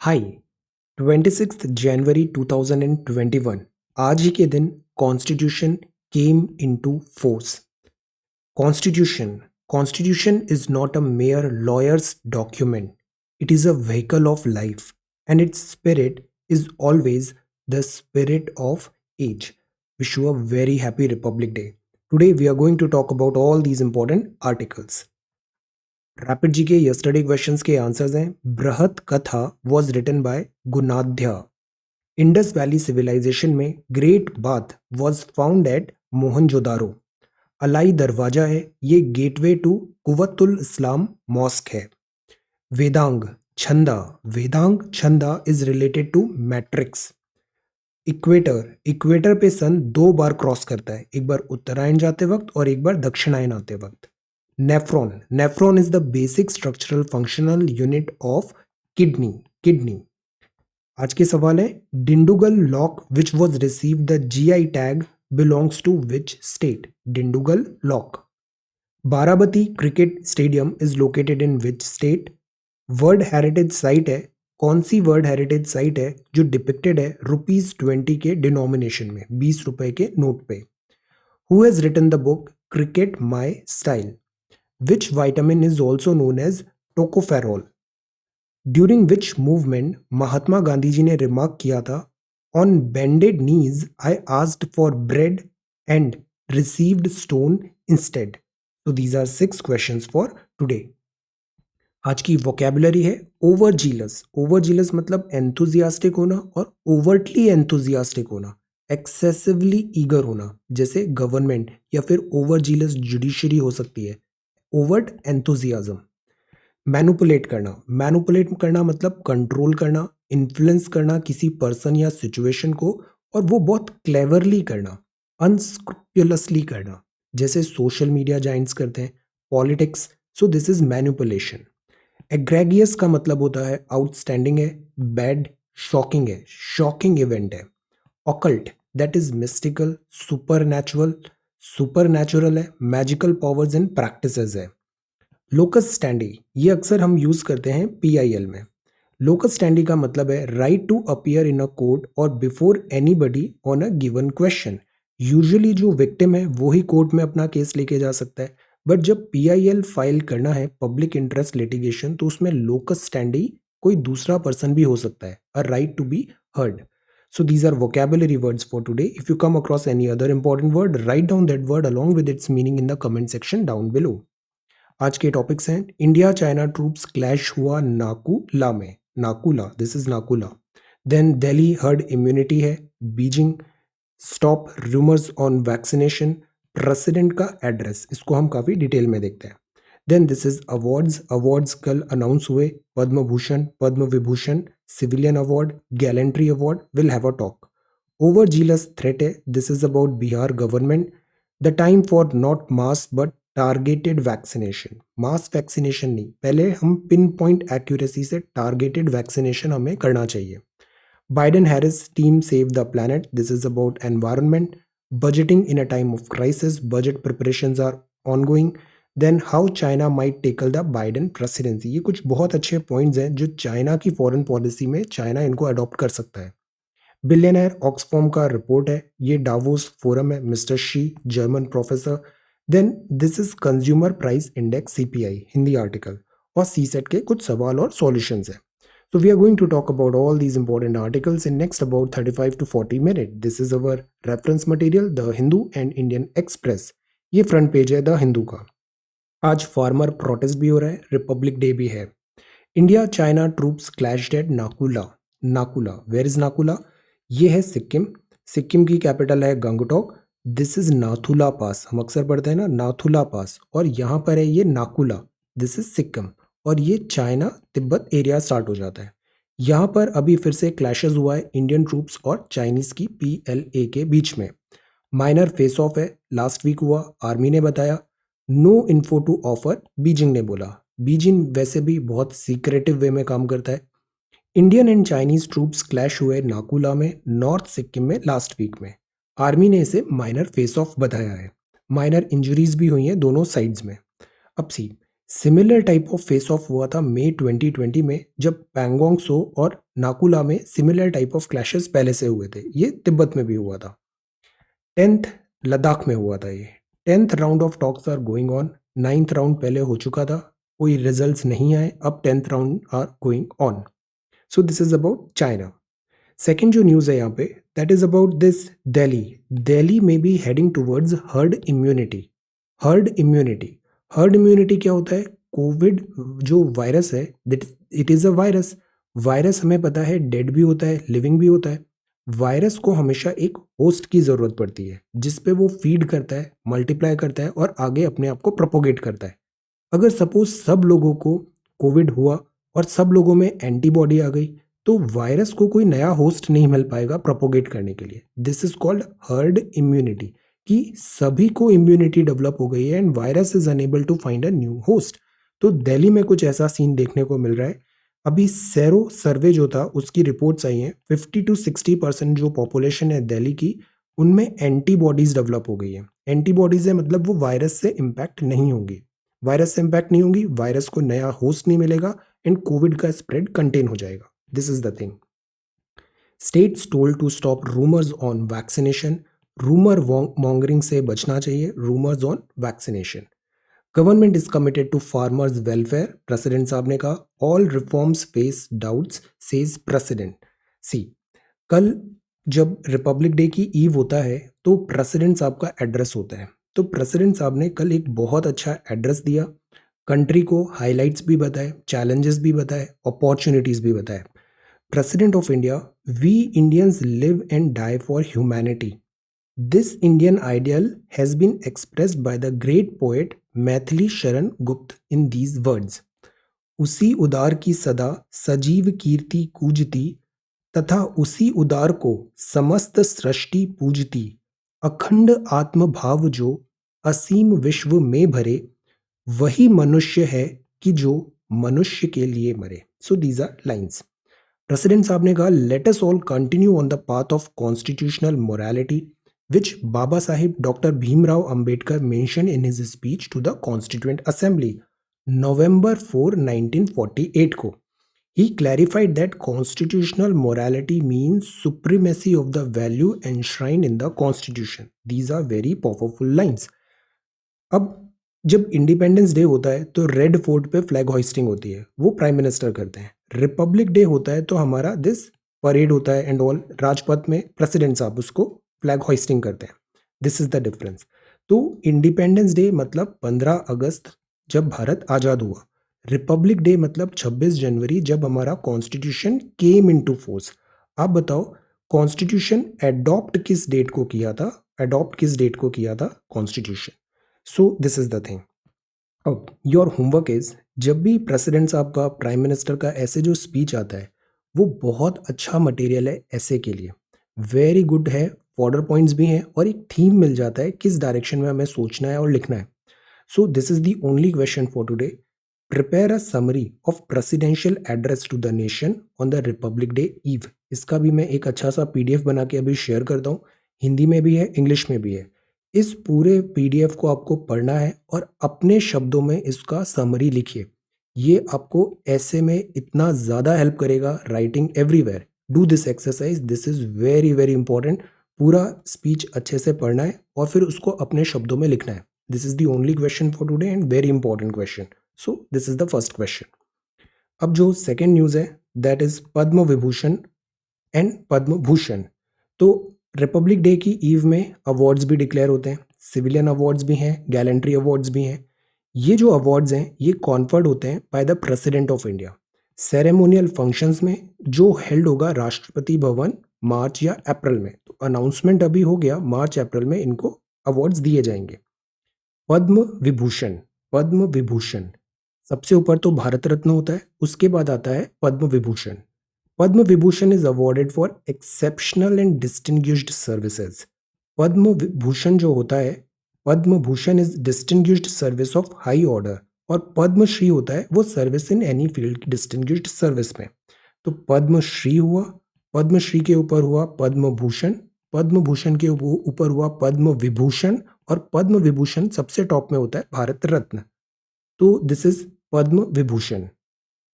हाय 26 जनवरी 2021 आज ही के दिन constitution came into force. Constitution is not a mere lawyer's document. It is a vehicle of life, and its spirit is always the spirit of age. Wish you a very happy Republic Day. Today we are going to talk about all these important articles. Rapid G K yesterday questions के answers हैं। Brihat Katha was written by Gunadhya. Indus Valley civilization में great bath was found at Mohenjodaro. Alai Darwaza है, ये gateway to Quwwatul Islam mosque है। Vedanga Chhanda is related to metrics. Equator पे sun 2 बार cross करता है, एक बार उत्तरायण जाते वक्त और एक बार दक्षिणायन आते वक्त। Nephron is the basic structural functional unit of kidney. आज के सवाल है, Dindigul lock which was receive the GI tag belongs to which state? Dindigul lock. Barabati cricket stadium is located in which state? World heritage site है, कौन सी world heritage site है जो depicted है ₹20 के डिनोमिनेशन में, 20 रुपए के नोट पे? Who has written the book cricket my style? Which vitamin is also known as tocopherol? During which movement Mahatma Gandhi ji ने रिमार्क किया था, On bended knees I asked for bread and received stone instead. So these are 6 questions for today. आज की vocabulary है ओवरजीलस मतलब enthusiastic होना और overtly enthusiastic होना, एक्सेसिवली ईगर होना, जैसे गवर्नमेंट या फिर ओवरजीलस जुडिशरी हो सकती है। Overt enthusiasm. मैनुपुलेट करना मतलब कंट्रोल करना, इन्फ्लुएंस करना किसी पर्सन या सिचुएशन को, और वो बहुत क्लेवरली करना, अनस्क्रूपुलसली करना, जैसे सोशल मीडिया जाइंट्स करते हैं, politics. So this is manipulation. Egregious का मतलब होता है आउटस्टैंडिंग है, बैड, शॉकिंग है, शॉकिंग इवेंट है। Occult that is mystical, supernatural है, मैजिकल पावर्स एंड प्रैक्टिसेस है। लोकस स्टैंडी, ये अक्सर हम यूज करते हैं PIL में। लोकस स्टैंडी का मतलब है right to appear in a court और before anybody on a given question. Usually जो विक्टिम है वो ही कोर्ट में अपना केस लेके जा सकता है, बट जब PIL फाइल करना है, पब्लिक इंटरेस्ट लिटिगेशन, तो उसमें लोकस स्टैंडी कोई दूसरा पर्सन भी हो सकता है, a right to be heard. So these are vocabulary words for today. If you come across any other important word, write down that word along with its meaning in the comment section down below. आज के topics हैं, India China troops clash हुआ नाकुला में, Naku La, this is Naku La. Then Delhi herd immunity है, Beijing stop rumours on vaccination, president का address, इसको हम काफी डिटेल में देखते हैं। देन दिस इज अवार्ड्स कल अनाउंस हुए, Padma Bhushan, Padma Vibhushan, civilian award, gallantry award, will have a talk. Over jealous threat है, this is about Bihar government. The time for not mass but targeted vaccination, mass vaccination नहीं, पहले हम pin point accuracy से targeted vaccination हमें करना चाहिए। Biden Harris team save the planet, this is about environment. Budgeting in a time of crisis, budget preparations are ongoing. Then how China might tackle the Biden presidency, ये कुछ बहुत अच्छे points हैं जो China की फॉरेन पॉलिसी में China इनको adopt कर सकता है। बिलियनर ऑक्सफॉर्म का रिपोर्ट है, ये डावोस फोरम है, mister Xi German professor. Then this is consumer price index CPI, Hindi article, और CSET के कुछ सवाल और सॉल्यूशंस हैं। So we are going to talk about all these important articles in next about 35 to 40 minutes. This is our reference material, The Hindu and Indian Express. ये front page है the Hindu का। आज farmer protest भी हो रहा है, Republic day भी है। India China troops clashed at Nakula, where is Nakula? ये है सिक्किम की कैपिटल है Gangtok. This is Nathula pass, हम अक्सर पढ़ते हैं ना नाथुला पास, और यहाँ पर है ये नाकुला, दिस इज सिक्किम, और ये चाइना तिब्बत एरिया स्टार्ट हो जाता है। यहाँ पर अभी फिर से क्लैशेस हुआ है इंडियन ट्रूप्स और चाइनीज की PLA के बीच में। माइनर फेस ऑफ है, लास्ट वीक हुआ, आर्मी ने बताया। No info to offer, Beijing ने बोला। बीजिंग वैसे भी बहुत सीक्रेटिव वे में काम करता है। Indian and Chinese troops clash हुए नाकुला में, नॉर्थ सिक्किम में लास्ट वीक में। आर्मी ने इसे माइनर फेस ऑफ बताया है। माइनर इंजरीज भी हुई हैं दोनों साइड्स में। अब see, similar type of face off हुआ था मई 2020 में, जब पैंगोंग सो और नाकुला में सिमिलर टाइप ऑफ क्लैशेस पहले से हुए थे। ये तिब्बत में भी हुआ था। 10th लद्दाख में हुआ था ये। 10th round of talks are going on. 9th round पहले हो चुका था, कोई रिजल्ट्स नहीं आए। अब 10th round are going on. So this is about China. Second जो न्यूज़ है यहाँ पे, that is about this Delhi. Delhi may be heading towards herd immunity. Herd immunity, herd immunity क्या होता है? कोविड जो वायरस है, that it is a virus. Virus हमें पता है डेड भी होता है, लिविंग भी होता है। वायरस को हमेशा एक होस्ट की ज़रूरत पड़ती है, जिस पे वो फीड करता है, मल्टीप्लाई करता है और आगे अपने आप को प्रोपोगेट करता है। अगर सपोज सब लोगों को कोविड हुआ और सब लोगों में एंटीबॉडी आ गई, तो वायरस को कोई नया होस्ट नहीं मिल पाएगा प्रोपोगेट करने के लिए। This is called herd immunity, कि सभी को इम्यूनिटी डेवलप हो गई है and virus is unable to find a new host. तो दिल्ली में कुछ ऐसा सीन देखने को मिल रहा है। अभी सेरो सर्वे जो था उसकी रिपोर्ट्स आई हैं, 50 to 60% जो पॉपुलेशन है दिल्ली की, उनमें एंटीबॉडीज डेवलप हो गई है। एंटीबॉडीज है मतलब वो वायरस से इम्पैक्ट नहीं होंगी। वायरस से इम्पैक्ट नहीं होंगी, वायरस को नया होस्ट नहीं मिलेगा एंड कोविड का स्प्रेड कंटेन हो जाएगा। This is the thing. States told to stop rumours on vaccination. Rumour mongering से बचना चाहिए, rumours on vaccination. Government is committed to farmers welfare. President साहब ने कहा all reforms face doubts, says president. See, कल जब रिपब्लिक डे की ewe होता है तो प्रेसिडेंट साहब का एड्रेस होता है। तो प्रेसिडेंट साहब ने कल एक बहुत अच्छा एड्रेस दिया, कंट्री को हाइलाइट्स भी बताए, चैलेंजेस भी बताए, अपॉर्चुनिटीज भी बताए। President of India, we Indians live and die for humanity. This Indian ideal has been expressed by the great poet Maithili Sharan Gupt in these words. उसी उदार की सदा सजीव कीर्ति कूजती, तथा उसी उदार को समस्त सृष्टि पूजती। अखंड आत्मभाव जो असीम विश्व में भरे, वही मनुष्य है कि जो मनुष्य के लिए मरे। So these are lines. President साहब ने कहा let us all continue on the path of constitutional morality which Baba Sahib doctor Bhimrao Ambedkar mention in his speech to the constituent assembly November 4, 1948 को। He clarified that constitutional morality means supremacy of the value enshrined in the constitution. These are very powerful lines. अब जब independence day होता है तो red fort पे flag hoisting होती है, वो प्राइम मिनिस्टर करते हैं। रिपब्लिक डे होता है तो हमारा दिस परेड होता है एंड ऑल, राजपथ में प्रेसिडेंट साहब उसको फ्लैग होइस्टिंग करते हैं। This is the difference. तो इंडिपेंडेंस डे मतलब 15 अगस्त जब भारत आज़ाद हुआ। रिपब्लिक डे मतलब 26 जनवरी जब हमारा कॉन्स्टिट्यूशन केम इनटू फोर्स। आप बताओ कॉन्स्टिट्यूशन एडॉप्ट किस डेट को किया था? एडॉप्ट किस डेट को किया था constitution? So this is the thing. अब योर होमवर्क इज, जब भी प्रेसिडेंट साहब का, प्राइम मिनिस्टर का ऐसे जो स्पीच आता है, वो बहुत अच्छा मटेरियल है ऐसे के लिए, वेरी गुड है। बॉर्डर पॉइंट्स भी हैं और एक थीम मिल जाता है किस डायरेक्शन में हमें सोचना है और लिखना है। So this is the only question for today. Prepare a summary of presidential address to the nation on the republic day eve. इसका भी मैं एक अच्छा सा पीडीएफ बना के अभी शेयर करता हूँ। हिंदी में भी है, इंग्लिश में भी है। इस पूरे पीडीएफ को आपको पढ़ना है और अपने शब्दों में इसका समरी लिखिए। ये आपको ऐसे में इतना ज़्यादा हेल्प करेगा, writing everywhere. Do this exercise, this is very very important. पूरा स्पीच अच्छे से पढ़ना है और फिर उसको अपने शब्दों में लिखना है। This is the only question for today and very important question. So this is the first question. अब जो सेकेंड न्यूज़ है that is Padma Vibhushan and Padma Bhushan. तो रिपब्लिक डे की ईव में अवार्ड्स भी डिक्लेयर होते हैं, सिविलियन अवार्ड्स भी हैं, गैलेंट्री अवार्ड्स भी हैं। ये जो अवार्ड्स हैं ये कॉन्फर्ड होते हैं by the president of India ceremonial functions में, जो हेल्ड होगा राष्ट्रपति भवन मार्च या अप्रैल में। तो अनाउंसमेंट अभी हो गया, मार्च अप्रैल में इनको अवार्ड्स दिए जाएंगे। पद्म विभूषण, पद्म विभूषण सबसे ऊपर तो भारत रत्न होता है, उसके बाद आता है Padma Vibhushan. Padma Vibhushan is awarded for exceptional and distinguished services. Padma Vibhushan जो होता है, Padma Bhushan is distinguished service of high order और पद्म श्री होता है वो service in any field distinguished service में। तो पद्म श्री हुआ, पद्म श्री के ऊपर हुआ पद्म भूषण, पद्म भूषण के ऊपर हुआ पद्म विभूषण और पद्म विभूषण सबसे टॉप में होता है भारत रत्न। तो this is Padma Vibhushan.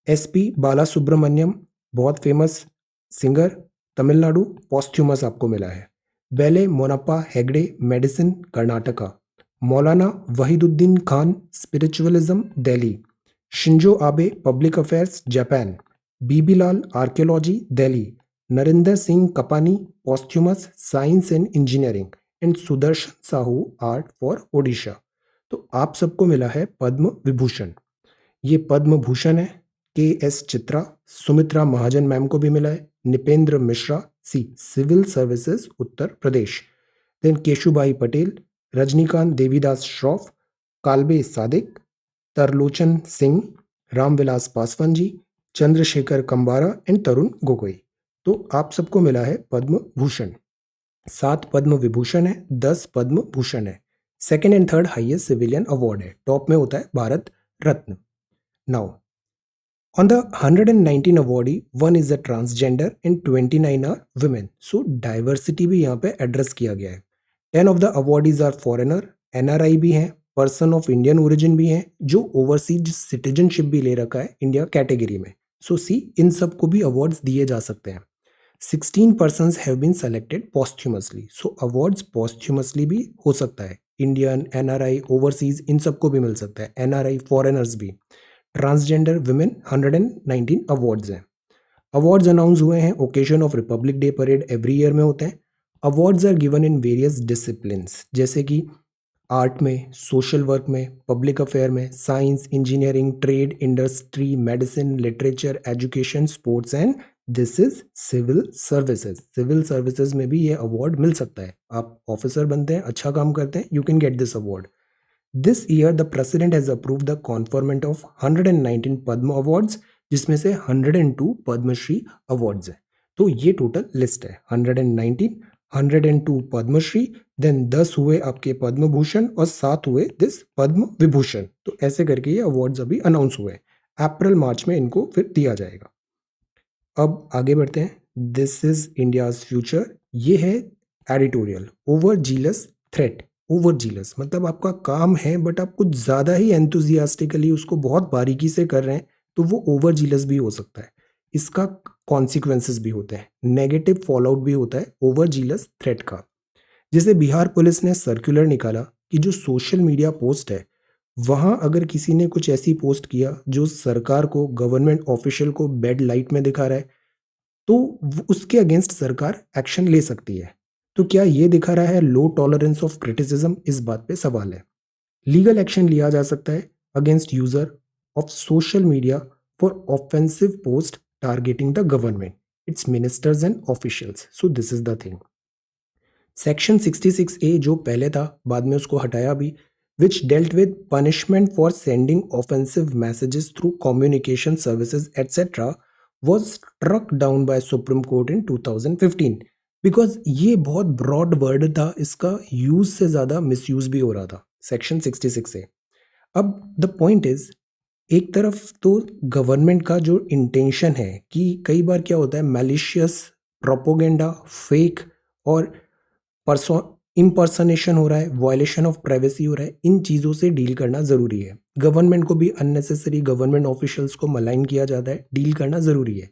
SP Bala Subrahmanyam, बहुत फेमस सिंगर, तमिलनाडु, पॉस्थ्यूमस आपको मिला है। बेले मोनाप्पा Hegde, medicine, Karnataka. Maulana Wahiduddin Khan, spiritualism, Delhi. Shinzo Abe, public affairs, Japan. BB Lal, archaeology, Delhi. Narendra Singh Kapany, posthumous, science and engineering. And Sudarshan Sahoo, art for Odisha. तो आप सबको मिला है पद्म विभूषण। ये पद्म भूषण है। K S Chithra, Sumitra Mahajan ma'am को भी मिला है। निपेंद्र मिश्रा, सी civil services, Uttar Pradesh. Then Keshubhai Patel, Rajnikant Devidas Shroff, Kalbe Sadiq, Tarlochan Singh, Ramvilas Paswan ji, Chandrashekhar Kambara and Tarun Gogoi. तो आप सबको मिला है पद्म भूषण। 7 पद्म विभूषण है, 10 पद्म भूषण है। Second and third highest civilian award है। टॉप में होता है Bharat Ratna. Now on the 119 awardee, one is a transgender and 29 are women. So diversity भी यहाँ पे एड्रेस किया गया है। 10 of the awardees are foreigner, NRI भी हैं, पर्सन ऑफ इंडियन ओरिजिन भी हैं, जो ओवरसीज सिटीजनशिप भी ले रखा है इंडिया कैटेगरी में। सो सी इन सबको भी अवार्ड्स दिए जा सकते हैं। 16 persons have been selected posthumously. So awards posthumously भी हो सकता है। इंडियन, एनआरआई, ओवरसीज इन सबको भी मिल सकता है, एनआरआई फॉरेनर्स भी। ट्रांसजेंडर विमेन 119 अवार्ड्स हैं। अवार्ड्स अनाउंस हुए हैं occasion of republic day parade every year में होते हैं। Awards are given in various disciplines, जैसे कि आर्ट में, सोशल वर्क में, पब्लिक अफेयर में, science, engineering, trade, industry, medicine, literature, education, sports and this is civil services. Civil services में भी ये अवार्ड मिल सकता है। आप ऑफिसर बनते हैं, अच्छा काम करते हैं, you can get this award. This year the president has approved the conferment of 119 Padma awards, जिसमें से 102 पद्मश्री अवार्ड्स हैं। तो ये टोटल लिस्ट है, 119, 102 पद्मश्री, देन 10 हुए आपके पद्म भूषण और 7 हुए दिस पद्म विभूषण। तो ऐसे करके ये अवार्ड्स अभी अनाउंस हुए। अप्रैल मार्च में इनको फिर दिया जाएगा। अब आगे बढ़ते हैं। This is India's future. ये है editorial, over jealous threat. Over jealous मतलब आपका काम है बट आप कुछ ज़्यादा ही एंथुजियास्टिकली उसको बहुत बारीकी से कर रहे हैं, तो वो ओवर जीलस भी हो सकता है। इसका कॉन्सिक्वेंसेस भी होते हैं, नेगेटिव फॉलोआउट भी होता है ओवर जीलस थ्रेट का। जैसे बिहार पुलिस ने सर्कुलर निकाला कि जो सोशल मीडिया पोस्ट है, वहाँ अगर किसी ने कुछ ऐसी पोस्ट किया जो सरकार को, गवर्नमेंट ऑफिशियल को बैड लाइट में दिखा रहा है, तो उसके अगेंस्ट सरकार एक्शन ले सकती है। तो क्या ये दिखा रहा है लो टॉलरेंस ऑफ क्रिटिसिज्म? इस बात पे सवाल है। लीगल एक्शन लिया जा सकता है against user of social media for offensive post targeting the government, its ministers and officials. So this is the thing. Section 66A जो पहले था, बाद में उसको हटाया भी, which dealt with punishment for sending offensive messages through communication services etcetera was struck down by Supreme Court in 2015 because ये बहुत ब्रॉड वर्ड था, इसका यूज से ज़्यादा मिसयूज भी हो रहा था सेक्शन 66 से। अब द पॉइंट इज, एक तरफ तो गवर्नमेंट का जो इंटेंशन है कि कई बार क्या होता है, मैलिशियस प्रोपोगेंडा, फेक और इम्पर्सनेशन हो रहा है, वायलेशन ऑफ प्राइवेसी हो रहा है, इन चीज़ों से डील करना ज़रूरी है। गवर्नमेंट को भी अननेसेसरी गवर्नमेंट ऑफिशियल्स को मलाइन किया जाता है, डील करना ज़रूरी है।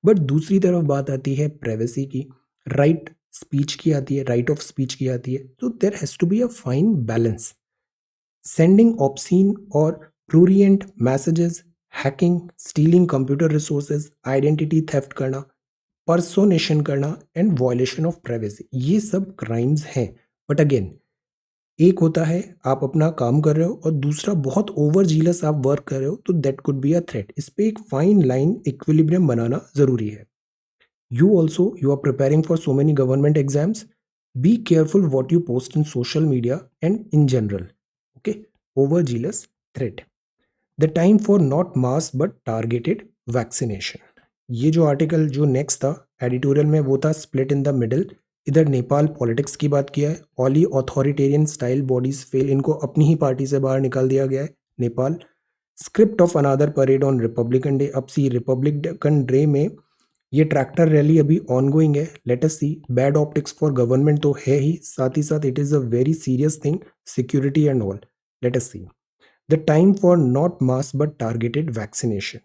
बट दूसरी तरफ बात आती है प्राइवेसी की, राइट स्पीच की आती है, राइट ऑफ स्पीच की आती है। तो there has to be a fine balance. Sending obscene और prurient messages, hacking, stealing computer resources, identity theft करना, पर्सोनेशन करना एंड वायलेशन ऑफ प्राइवेसी, ये सब क्राइम्स हैं। बट अगेन, एक होता है आप अपना काम कर रहे हो और दूसरा बहुत ओवर जीलस आप वर्क कर रहे हो, तो that could be a threat. इस पे एक फाइन लाइन, इक्विलिब्रियम बनाना जरूरी है। You are preparing for so many government exams, be careful what you post in social media and in general. Okay, over jealous threat. The time for not mass but targeted vaccination. ये जो article जो next था editorial में, वो था split in the middle. इधर Nepal politics की बात किया है, ऑली ऑथोरिटेरियन स्टाइल बॉडीज फेल, इनको अपनी ही पार्टी से बाहर निकाल दिया गया है Nepal. Script of another parade on republican day. अब सी रिपब्लिकन डे में ये ट्रैक्टर रैली अभी ऑनगोइंग है, let us see. Bad optics for government तो है ही, साथ ही साथ it is a very serious thing, security and all, let us see. The time for not mass but targeted vaccination.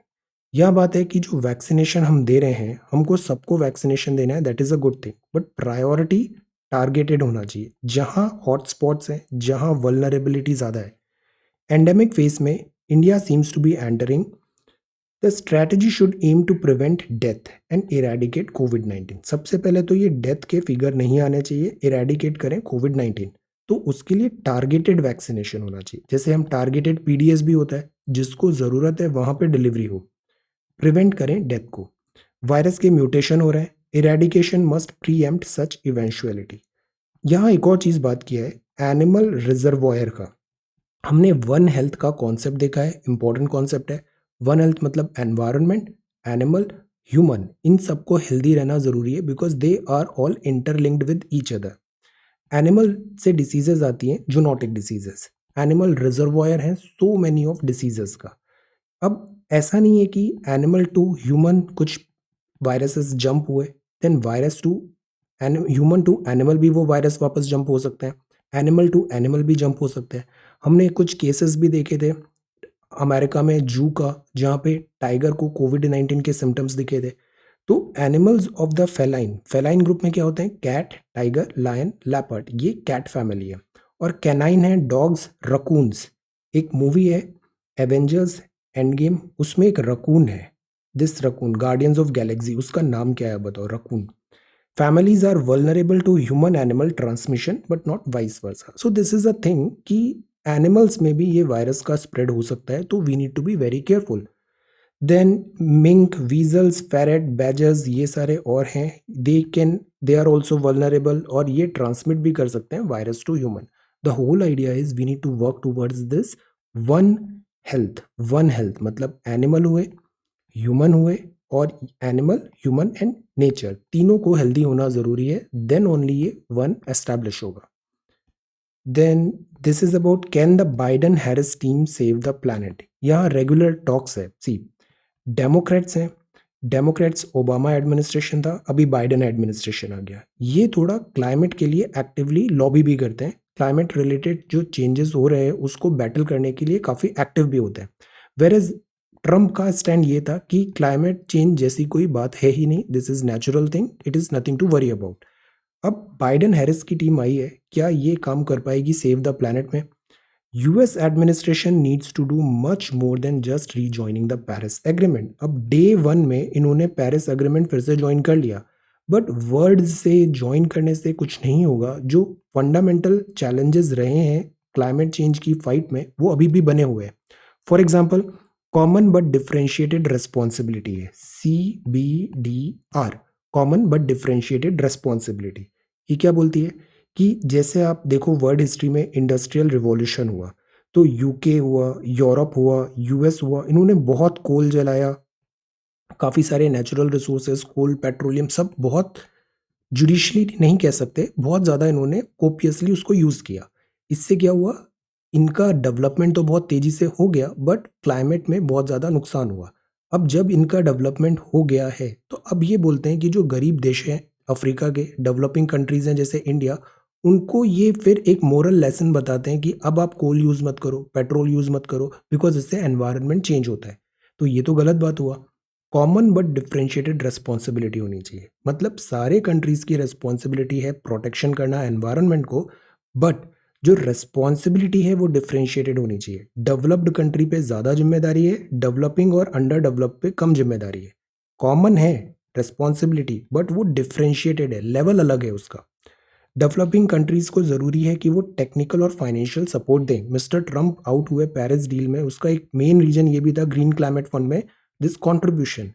यह बात है कि जो वैक्सीनेशन हम दे रहे हैं, हमको सबको वैक्सीनेशन देना है, that is a good thing, but priority targeted होना चाहिए। जहाँ हॉटस्पॉट्स हैं, जहाँ वल्नरेबिलिटी ज़्यादा है, एंडेमिक फेज में India seems to be entering, the strategy should aim to prevent death and eradicate कोविड-19। सबसे पहले तो ये डेथ के फिगर नहीं आने चाहिए, इरेडिकेट करें कोविड-19। तो उसके लिए टारगेटेड वैक्सीनेशन होना चाहिए। जैसे हम टारगेटेड पीडीएस भी होता है, जिसको ज़रूरत है वहाँ पे डिलीवरी हो। प्रिवेंट करें डेथ को। वायरस के म्यूटेशन हो रहे हैं, इरेडिकेशन मस्ट प्रीएम्प्ट सच इवेंचुअलिटी। यहाँ एक और चीज़ बात किया है एनिमल रिजर्वॉयर का। हमने वन हेल्थ का कॉन्सेप्ट देखा है, इंपॉर्टेंट कॉन्सेप्ट है। वन हेल्थ मतलब एनवायरनमेंट, एनिमल, ह्यूमन, इन सबको हेल्दी रहना जरूरी है because they are all interlinked with each other. Animal से डिसीजेज आती हैं, जूनोटिक डिसीजेस। एनिमल रिजर्वॉयर हैं सो मैनी ऑफ डिसीजेस का। अब ऐसा नहीं है कि एनिमल टू ह्यूमन कुछ वायरसेस जंप हुए, then virus to human to animal भी वो वायरस वापस जंप हो सकते हैं, एनिमल टू एनिमल भी जंप हो सकते हैं। हमने कुछ केसेस भी देखे थे अमेरिका में जू का, जहाँ पे टाइगर को कोविड-19 के सिम्टम्स दिखे थे। तो animals of the feline, feline group में क्या होते हैं? कैट, टाइगर, लायन, लेपर्ड, ये कैट फैमिली है। और कैनाइन है डॉग्स, रकून्स। एक मूवी है एवेंजर्स एंड गेम, उसमें एक रकून है, this raccoon guardians of Galaxy, उसका नाम क्या है बताओ? Raccoon. families are vulnerable to human animal transmission but not vice versa, so this is a thing कि एनिमल्स में भी ये वायरस का स्प्रेड हो सकता है, तो we need to be very careful. Then mink, weasels, ferret, badgers, ये सारे और हैं, दे आर ऑल्सो वल्नरेबल और ये ट्रांसमिट भी कर सकते हैं virus to human. The whole idea is we need to work towards this one health. One health मतलब एनिमल हुए, ह्यूमन हुए, और एनिमल, ह्यूमन एंड नेचर, तीनों को हेल्दी होना जरूरी है, देन ओनली ये वन एस्टैब्लिश होगा। Then this is about can the Biden Harris team save the planet. यहाँ रेगुलर टॉक्स है। सी, डेमोक्रेट्स हैं, डेमोक्रेट्स ओबामा एडमिनिस्ट्रेशन था, अभी बाइडन एडमिनिस्ट्रेशन आ गया। ये थोड़ा क्लाइमेट के लिए एक्टिवली लॉबी भी करते हैं, क्लाइमेट रिलेटेड जो चेंजेस हो रहे हैं उसको बैटल करने के लिए काफ़ी एक्टिव भी होते हैं। वेर एज ट्रम्प का स्टैंड ये था कि क्लाइमेट चेंज जैसी कोई बात है ही नहीं, this is natural thing, it is nothing to worry about. अब बाइडन हैरिस की टीम आई है, क्या ये काम कर पाएगी सेव द प्लैनेट में? US administration needs to do much more than just rejoining the Paris agreement. अब डे वन में इन्होंने पेरिस एग्रीमेंट फिर से ज्वाइन कर लिया, बट वर्ड्स से ज्वाइन करने से कुछ नहीं होगा। जो फंडामेंटल चैलेंजेस रहे हैं क्लाइमेट चेंज की फाइट में, वो अभी भी बने हुए हैं। For example, common but differentiated responsibility है, CBDR, common but differentiated responsibility. ये क्या बोलती है कि जैसे आप देखो वर्ल्ड हिस्ट्री में इंडस्ट्रियल रिवॉल्यूशन हुआ, तो यूके हुआ, यूरोप हुआ, यूएस हुआ, इन्होंने बहुत कोल जलाया, काफ़ी सारे नेचुरल रिसोर्सेज, कोल, पेट्रोलियम, सब बहुत जुडिशली नहीं कह सकते, बहुत ज़्यादा इन्होंने कोपियसली उसको यूज़ किया। इससे क्या हुआ? इनका डेवलपमेंट तो बहुत तेज़ी से हो गया, बट क्लाइमेट में बहुत ज़्यादा नुकसान हुआ। अब जब इनका डेवलपमेंट हो गया है, तो अब ये बोलते हैं कि जो गरीब देश हैं, अफ्रीका के डेवलपिंग कंट्रीज़ हैं जैसे इंडिया, उनको ये फिर एक मोरल लेसन बताते हैं कि अब आप कोल यूज़ मत करो, पेट्रोल यूज़ मत करो, बिकॉज़ इससे एनवायरनमेंट चेंज होता है। तो ये तो गलत बात हुआ। कॉमन बट डिफरेंशिएटेड रिस्पॉन्सिबिलिटी होनी चाहिए, मतलब सारे कंट्रीज़ की रिस्पॉन्सिबिलिटी है प्रोटेक्शन करना एनवायरनमेंट को, बट जो रिस्पॉन्सिबिलिटी है वो डिफरेंशिएटेड होनी चाहिए। डेवलप्ड कंट्री पे ज़्यादा जिम्मेदारी है, डेवलपिंग और अंडर डेवलप पे कम जिम्मेदारी है। कॉमन है रिस्पॉन्सिबिलिटी, बट वो डिफरेंशिएटेड है, लेवल अलग है उसका। डेवलपिंग कंट्रीज़ को ज़रूरी है कि वो टेक्निकल और फाइनेंशियल सपोर्ट दें। मिस्टर ट्रंप आउट हुए पेरिस डील में, उसका एक मेन रीज़न ये भी था ग्रीन क्लाइमेट फंड में दिस कॉन्ट्रीब्यूशन।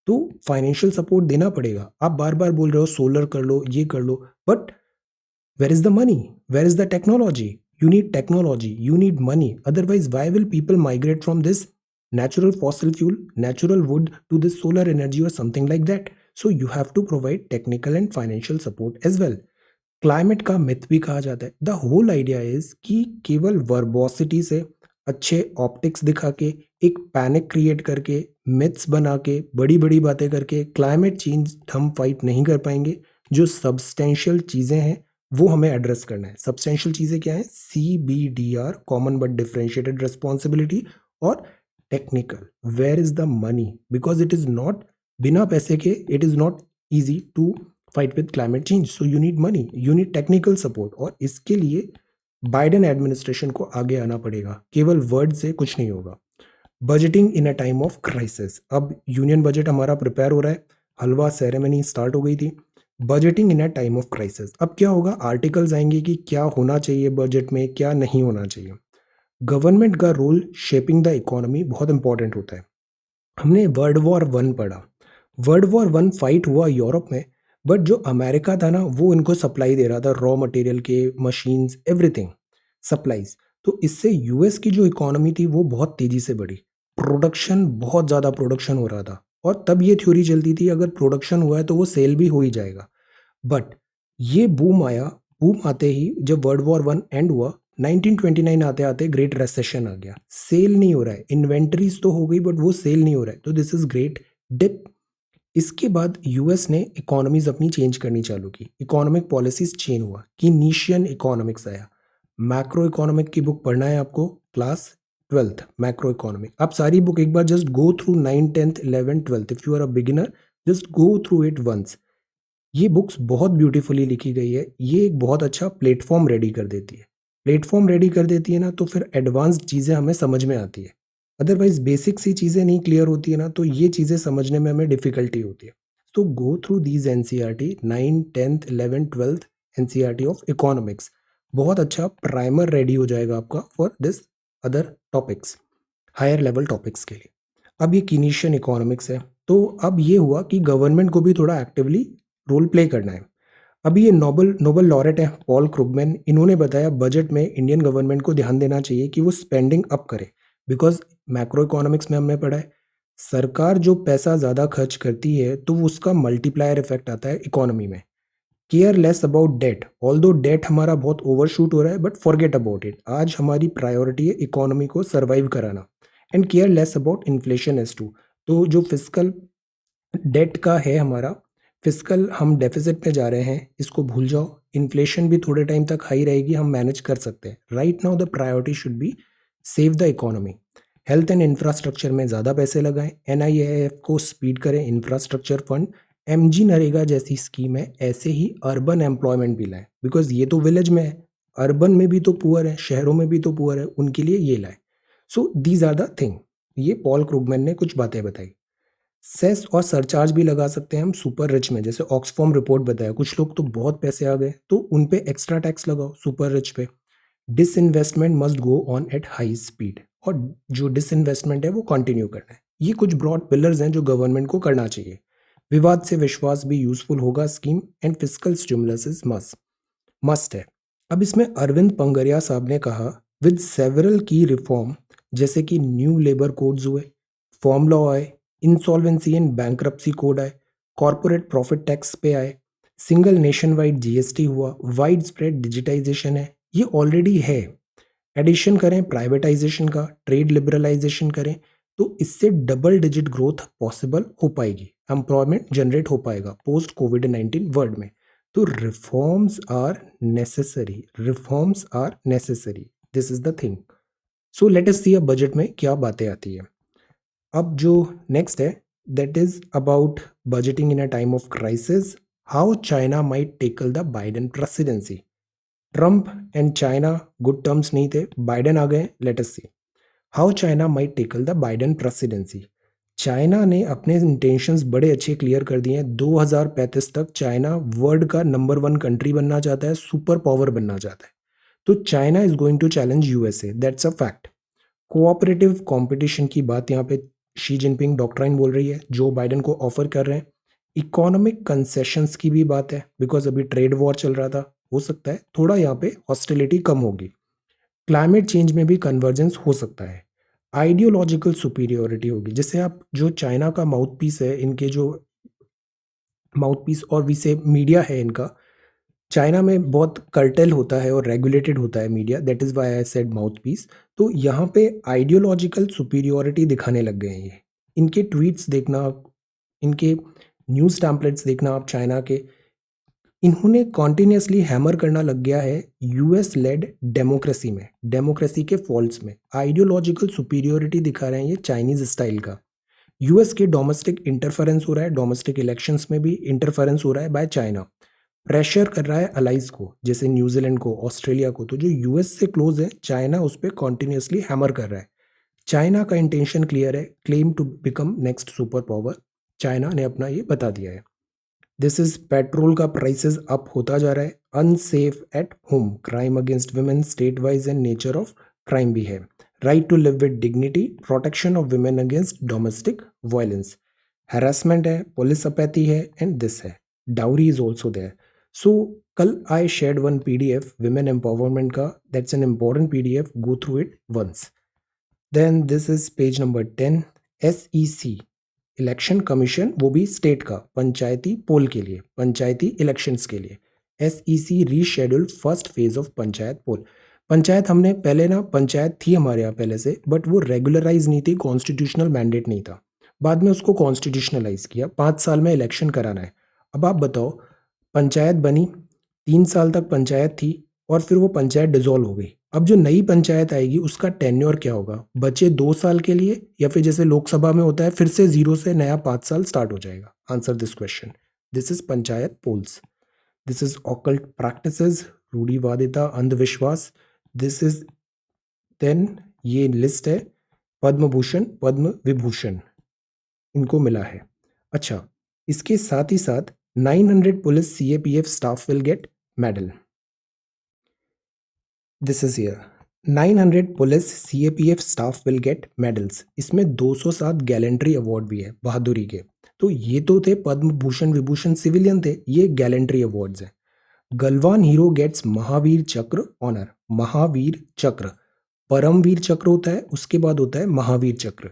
तो फाइनेंशियल सपोर्ट देना पड़ेगा। आप बार बार बोल रहे हो सोलर कर लो, ये कर लो, but where is the money? Where is the technology? You need technology, you need money, otherwise why will people migrate from this natural fossil fuel, natural wood, to this solar energy or something like that? So you have to provide technical and financial support as well. Climate का myth भी कहा जाता है। The whole idea is कि केवल वर्बोसिटी से, अच्छे optics दिखा के, एक पैनिक क्रिएट करके, मिथ्स बना के, बड़ी बड़ी बातें करके क्लाइमेट चेंज हम फाइट नहीं कर पाएंगे। जो सब्सटेंशियल चीज़ें हैं वो हमें एड्रेस करना है। सब्सटेंशियल चीज़ें क्या हैं? CBDR, common but differentiated responsibility, और technical, where is the money, because it is not, बिना पैसे के it is not easy to fight with climate change, so you need money, you need technical support, और इसके लिए Biden administration को आगे आना पड़ेगा, केवल वर्ड से कुछ नहीं होगा। Budgeting in a time of crisis, अब यूनियन बजट हमारा प्रिपेयर हो रहा है, हलवा सेरेमनी स्टार्ट हो गई थी। Budgeting in a time of crisis, अब क्या होगा? आर्टिकल्स आएंगे कि क्या होना चाहिए बजट में, क्या नहीं होना चाहिए। गवर्नमेंट का रोल शेपिंग द इकोनॉमी बहुत इंपॉर्टेंट होता है। हमने वर्ल्ड वॉर 1 पढ़ा। वर्ल्ड वॉर 1 फाइट हुआ यूरोप में, बट जो अमेरिका था ना, वो इनको सप्लाई दे रहा था, रॉ मटेरियल के, मशीन्स, एवरीथिंग, सप्लाईज। तो इससे यूएस की जो इकोनॉमी थी वो बहुत तेजी से बढ़ी, प्रोडक्शन, बहुत ज़्यादा प्रोडक्शन हो रहा था, और तब ये थ्योरी चलती थी अगर प्रोडक्शन हुआ है तो वो सेल भी हो ही जाएगा। बट ये बूम आया, बूम आते ही जब वर्ल्ड वॉर 1 एंड हुआ, 1929 आते आते ग्रेट रेसेशन आ गया, सेल नहीं हो रहा है, इन्वेंट्रीज तो हो गई बट वो सेल नहीं हो रहा है, तो दिस इज ग्रेट डिप। इसके बाद यूएस ने इकोनॉमीज अपनी चेंज करनी चालू की, इकोनॉमिक पॉलिसीज चेंज हुआ, कीनीशियन इकोनॉमिक्स आया। मैक्रो इकोनॉमिक की बुक पढ़ना है आपको, क्लास 12th मैक्रो इकोनॉमिक। आप सारी बुक एक बार just go through 9, 10th, 11th, 12th, if you are a beginner just go through it once. ये बुक्स बहुत ब्यूटीफुली लिखी गई है, ये एक बहुत अच्छा प्लेटफॉर्म रेडी कर देती है। प्लेटफॉर्म रेडी कर देती है ना, तो फिर एडवांस्ड चीज़ें हमें समझ में आती है। अदरवाइज बेसिक सी चीज़ें नहीं क्लियर होती है ना, तो ये चीज़ें समझने में हमें डिफिकल्टी होती है। तो go through these NCERT 9, 10th, 11th, 12th NCERT of economics. बहुत अच्छा प्राइमर रेडी हो जाएगा आपका for this other topics, higher level topics के लिए। अब ये कीनीशियन इकोनॉमिक्स है, तो अब ये हुआ कि गवर्नमेंट को भी थोड़ा एक्टिवली रोल प्ले करना है। अभी ये नोबल नोबल लॉरेट है पॉल क्रुगमैन, इन्होंने बताया बजट में इंडियन गवर्नमेंट को ध्यान देना चाहिए कि वो स्पेंडिंग अप करे, बिकॉज मैक्रो इकोनॉमिक्स में हमने पढ़ा है, सरकार जो पैसा ज़्यादा खर्च करती है तो उसका मल्टीप्लायर इफेक्ट आता है इकोनॉमी में। Care less about debt, although debt हमारा बहुत ओवरशूट हो रहा है, बट फॉरगेट अबाउट इट, आज हमारी प्रायोरिटी है इकोनॉमी को सर्वाइव कराना। And care less about inflation as to, तो जो फिजिकल डेट का है हमारा, फिजिकल हम डेफिसिट में जा रहे हैं, इसको भूल जाओ। इन्फ्लेशन भी थोड़े टाइम तक हाई रहेगी, हम मैनेज कर सकते हैं। Right now the priority should be save the economy. Health and infrastructure में ज़्यादा पैसे लगाएं, NIAF को स्पीड करें, इंफ्रास्ट्रक्चर फंड, MG नरेगा जैसी स्कीम है, ऐसे ही अर्बन एम्प्लॉयमेंट भी लाएं, बिकॉज ये तो विलेज में है, अर्बन में भी तो पुअर है, शहरों में भी तो पुअर है, उनके लिए ये लाएं। So these are the thing, ये पॉल क्रुगमैन ने कुछ बातें बताई। सेस और सरचार्ज भी लगा सकते हैं हम सुपर रिच में, जैसे ऑक्सफॉर्म रिपोर्ट बताया, कुछ लोग तो बहुत पैसे आ गए तो उन पे एक्स्ट्रा टैक्स लगाओ सुपर रिच पे। Disinvestment must go on at high speed, और जो डिसइन्वेस्टमेंट है वो कंटिन्यू करना है। ये कुछ ब्रॉड पिलर्स हैं जो गवर्नमेंट को करना चाहिए। विवाद से विश्वास भी यूजफुल होगा scheme, and physical stimulus is must है। अब इसमें अरविंद पंगरिया साहब ने कहा, विद सेवरल की रिफॉर्म, जैसे कि न्यू लेबर कोड्स हुए, फॉर्म लॉ आए, इंसॉल्वेंसी एंड बैंक्रप्सी कोड आए, कॉर्पोरेट प्रॉफिट टैक्स पे आए, सिंगल नेशन वाइड GST हुआ, वाइड स्प्रेड डिजिटाइजेशन है, ये ऑलरेडी है। एडिशन करें प्राइवेटाइजेशन का, ट्रेड लिबरलाइजेशन करें, तो इससे डबल डिजिट ग्रोथ पॉसिबल हो पाएगी, एम्प्लॉयमेंट जनरेट हो पाएगा पोस्ट कोविड-19 वर्ल्ड में। तो reforms are necessary, reforms are necessary, this is the thing. So let us see अब बजट में क्या बातें आती है। अब जो नेक्स्ट है, that is about budgeting in a time of crisis, how China might tackle the Biden presidency. Trump and China good terms नहीं थे, बाइडेन आ गए, late us see how China might tackle the Biden presidency. China ने अपने intentions बड़े अच्छे clear कर दिए हैं, 2035 तक चाइना वर्ल्ड का नंबर 1 कंट्री बनना चाहता है, सुपर पावर बनना चाहता है। तो China is going to challenge USA, that's a fact. Cooperative competition की बात यहाँ पे शी जिनपिंग डॉक्ट्राइन बोल रही है, जो बाइडेन को ऑफर कर रहे हैं। इकोनॉमिक कंसेशंस की भी बात है, बिकॉज अभी ट्रेड वॉर चल रहा था, हो सकता है थोड़ा यहाँ पे हॉस्टिलिटी कम होगी। क्लाइमेट चेंज में भी कन्वर्जेंस हो सकता है। आइडियोलॉजिकल सुपीरियोरिटी होगी, जैसे आप जो चाइना का माउथ पीस है, इनके जो माउथ पीस और विसे मीडिया है इनका, चाइना में बहुत कर्टेल होता है और रेगुलेटेड होता है media, that is why I said mouthpiece. तो यहाँ पे आइडियोलॉजिकल सुपीरियोरिटी दिखाने लग गए हैं ये। इनके ट्वीट्स देखना, इनके न्यूज़ टैम्पलेट्स देखना आप चाइना के, इन्होंने कॉन्टिन्यूसली हैमर करना लग गया है यूएस लेड डेमोक्रेसी में, डेमोक्रेसी के फॉल्ट्स में। आइडियोलॉजिकल सुपीरियोरिटी दिखा रहे हैं ये चाइनीज स्टाइल का। यूएस के डोमेस्टिक इंटरफेरेंस हो रहा है, डोमेस्टिक इलेक्शंस में भी इंटरफेरेंस हो रहा है बाय चाइना। प्रेशर कर रहा है अलाइज को, जैसे न्यूजीलैंड को, ऑस्ट्रेलिया को। तो जो यूएस से क्लोज है, चाइना उस पर कॉन्टिन्यूसली हैमर कर रहा है। चाइना का इंटेंशन क्लियर है, claim to become next super power. China ने अपना ये बता दिया है। दिस इज पेट्रोल का प्राइसेस अप होता जा रहा है। Unsafe at home, crime against women state wise and nature of crime भी है। Right to live with dignity, protection of women against domestic violence. Harassment है, पुलिस अपैथी है, and this है dowry is also there. So कल I shared one PDF women empowerment का, that's an important PDF, go through it once. Then this is page number 10, SEC election commission, वो भी state का, पंचायती पोल के लिए, पंचायती elections के लिए। SEC reschedule first phase of panchayat poll. Panchayat हमने पहले ना, पंचायत थी हमारे यहाँ पहले से, बट वो रेगुलराइज नहीं थी, कॉन्स्टिट्यूशनल मैंडेट नहीं था। बाद में उसको कॉन्स्टिट्यूशनलाइज किया, 5 साल में इलेक्शन कराना है। अब आप बताओ, पंचायत बनी, 3 साल तक पंचायत थी, और फिर वो पंचायत डिसॉल्व हो गई। अब जो नई पंचायत आएगी उसका टेन्योर क्या होगा? बचे 2 साल के लिए, या फिर जैसे लोकसभा में होता है फिर से 0 से नया 5 साल स्टार्ट हो जाएगा? Answer this question. This is panchayat polls. This is occult practices, रूढ़िवादिता, अंधविश्वास। दिस इज देन, ये लिस्ट है पद्म भूषण, पद्म विभूषण इनको मिला है। अच्छा, इसके साथ ही साथ 900 police CAPF staff will get medal. This is here, 900 police CAPF staff will get medals. इसमें 207 गैलेंट्री अवार्ड भी है, बहादुरी के। तो ये तो थे पद्म भूषण विभूषण, सिविलियन थे, ये गैलेंट्री अवार्ड्स हैं। गलवान हीरो गेट्स महावीर चक्र ऑनर। महावीर चक्र, परमवीर चक्र होता है, उसके बाद होता है महावीर चक्र।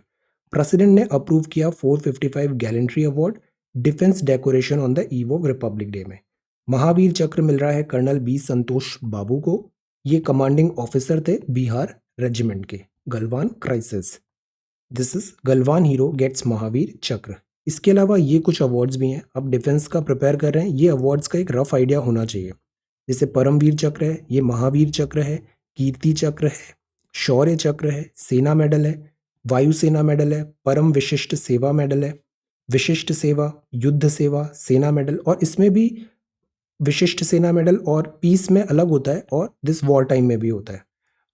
प्रेसिडेंट ने अप्रूव किया 455 gallantry award, defence decoration on the eve of republic Day में। महावीर चक्र मिल रहा है कर्नल B संतोष बाबू को, ये कमांडिंग ऑफिसर थे बिहार रेजिमेंट के। Galwan crisis, this is Galwan hero gets Mahavir Chakra. इसके अलावा ये कुछ अवार्ड्स भी हैं। अब डिफेंस का प्रिपेयर कर रहे हैं, ये अवार्ड्स का एक रफ आइडिया होना चाहिए। जैसे परमवीर चक्र है, ये महावीर चक्र है, कीर्ति चक्र है, शौर्य चक्र है, सेना मेडल है, वायुसेना मेडल है, परम विशिष्ट सेवा मेडल है, विशिष्ट सेवा, युद्ध सेवा, सेना मेडल। और इसमें भी विशिष्ट सेना मेडल और पीस में अलग होता है, और दिस वॉर टाइम में भी होता है।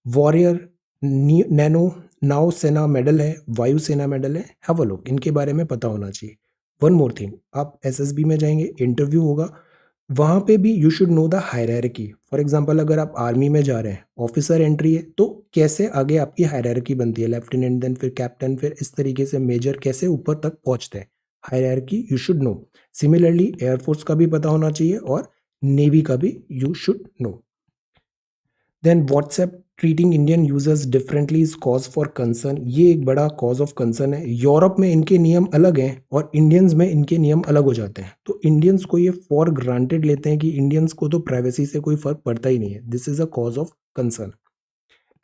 वॉरियर, नैनो नाव सेना मेडल है, वायुसेना मेडल है। हैव अ लुक, इनके बारे में पता होना चाहिए। वन मोर थिंग, आप SSB में जाएंगे, इंटरव्यू होगा, वहाँ पे भी you should know the hierarchy. For example, अगर आप आर्मी में जा रहे हैं, ऑफिसर एंट्री है, तो कैसे आगे आपकी हायरार्की बनती है, लेफ्टिनेंट, देन फिर कैप्टन, फिर इस तरीके से मेजर, कैसे ऊपर तक पहुँचते हैं, hierarchy you should know. Similarly air force का भी पता होना चाहिए, और नेवी का भी you should know. Then WhatsApp treating Indian users differently is cause for concern, ये एक बड़ा कॉज ऑफ कंसर्न है। यूरोप में इनके नियम अलग हैं, और इंडियंस में इनके नियम अलग हो जाते हैं। तो इंडियंस को ये फॉर ग्रांटेड लेते हैं कि इंडियंस को तो प्राइवेसी से कोई फर्क पड़ता ही नहीं है। This is a cause of concern.